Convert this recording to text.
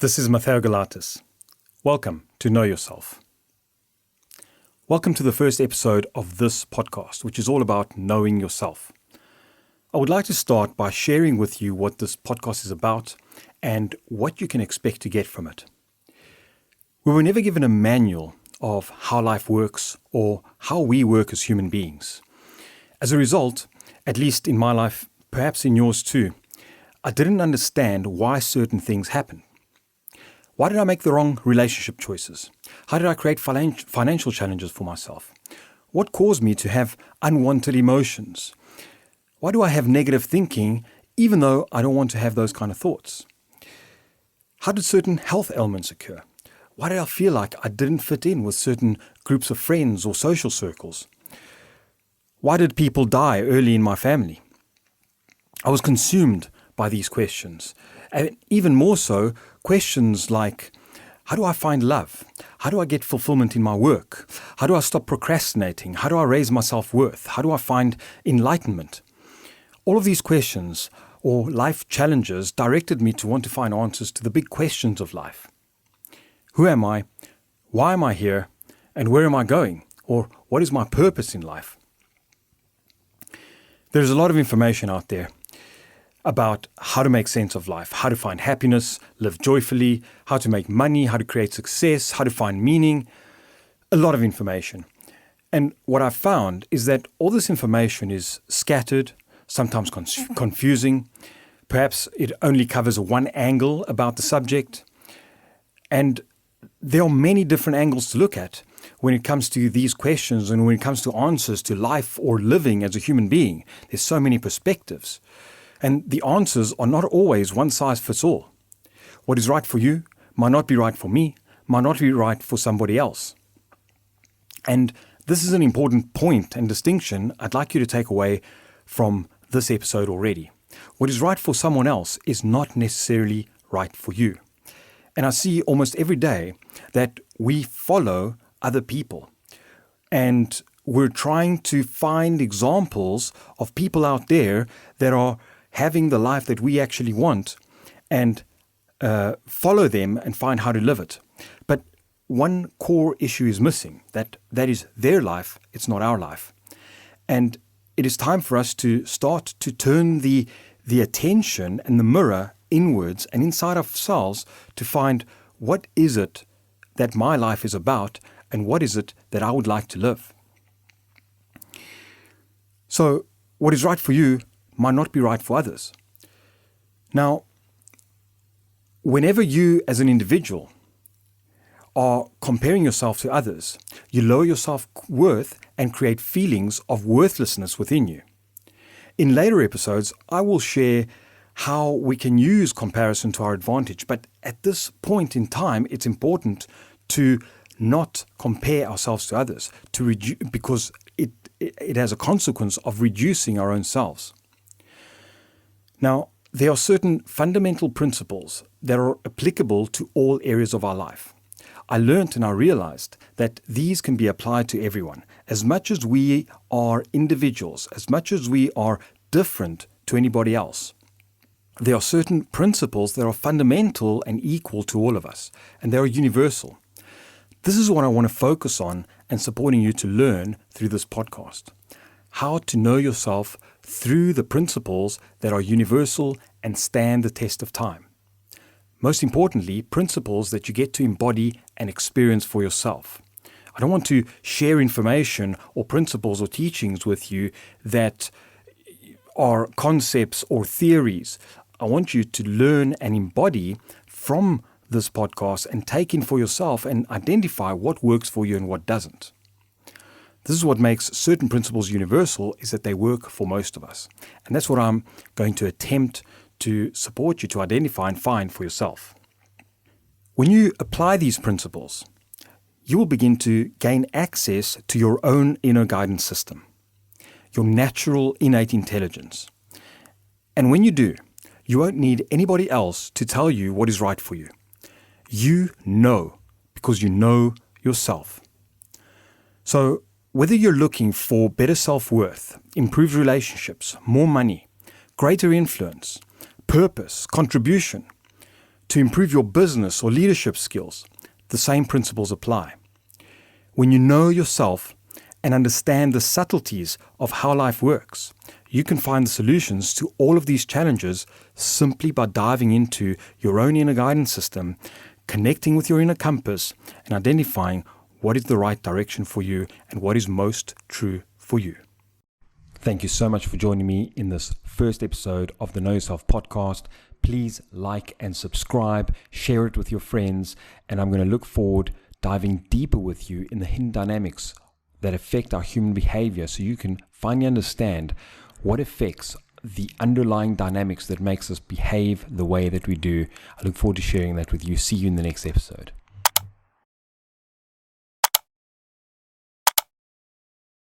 This is Matteo Galatis. Welcome to Know Yourself. Welcome to the first episode of this podcast, which is all about knowing yourself. I would like to start by sharing with you what this podcast is about and what you can expect to get from it. We were never given a manual of how life works or how we work as human beings. As a result, at least in my life, perhaps in yours too, I didn't understand why certain things happen. Why did I make the wrong relationship choices? How did I create financial challenges for myself? What caused me to have unwanted emotions? Why do I have negative thinking even though I don't want to have those kind of thoughts? How did certain health ailments occur? Why did I feel like I didn't fit in with certain groups of friends or social circles? Why did people die early in my family? I was consumed by these questions, and even more so, questions like, how do I find love? How do I get fulfillment in my work? How do I stop procrastinating? How do I raise my self-worth? How do I find enlightenment? All of these questions or life challenges directed me to want to find answers to the big questions of life. Who am I? Why am I here? And where am I going? Or what is my purpose in life? There's a lot of information out there about how to make sense of life, how to find happiness, live joyfully, how to make money, how to create success, how to find meaning. A lot of information. And what I've found is that all this information is scattered, sometimes confusing. Perhaps it only covers one angle about the subject. And there are many different angles to look at when it comes to these questions and when it comes to answers to life or living as a human being. There's so many perspectives. And the answers are not always one size fits all. What is right for you might not be right for me, might not be right for somebody else. And this is an important point and distinction I'd like you to take away from this episode already. What is right for someone else is not necessarily right for you. And I see almost every day that we follow other people. And we're trying to find examples of people out there that are having the life that we actually want and follow them and find how to live it. But one core issue is missing, that is their life, it's not our life. And it is time for us to start to turn the attention and the mirror inwards and inside ourselves to find what is it that my life is about and what is it that I would like to live. So what is right for you might not be right for others. Now, whenever you as an individual are comparing yourself to others, you lower your self-worth and create feelings of worthlessness within you. In later episodes, I will share how we can use comparison to our advantage, but at this point in time, it's important to not compare ourselves to others, because it has a consequence of reducing our own selves. Now, there are certain fundamental principles that are applicable to all areas of our life. I learned and I realized that these can be applied to everyone. As much as we are individuals, as much as we are different to anybody else, there are certain principles that are fundamental and equal to all of us, and they are universal. This is what I want to focus on and supporting you to learn through this podcast. How to know yourself through the principles that are universal and stand the test of time. Most importantly, principles that you get to embody and experience for yourself. I don't want to share information or principles or teachings with you that are concepts or theories. I want you to learn and embody from this podcast and take in for yourself and identify what works for you and what doesn't. This is what makes certain principles universal, is that they work for most of us. And that's what I'm going to attempt to support you to identify and find for yourself. When you apply these principles, you will begin to gain access to your own inner guidance system, your natural innate intelligence. And when you do, you won't need anybody else to tell you what is right for you. You know, because you know yourself. So, whether you're looking for better self-worth, improved relationships, more money, greater influence, purpose, contribution, to improve your business or leadership skills, the same principles apply. When you know yourself and understand the subtleties of how life works, you can find the solutions to all of these challenges simply by diving into your own inner guidance system, connecting with your inner compass, and identifying what is the right direction for you and what is most true for you. Thank you so much for joining me in this first episode of the Know Yourself podcast. Please like and subscribe, share it with your friends, and I'm going to look forward diving deeper with you in the hidden dynamics that affect our human behavior so you can finally understand what affects the underlying dynamics that makes us behave the way that we do. I look forward to sharing that with you. See you in the next episode.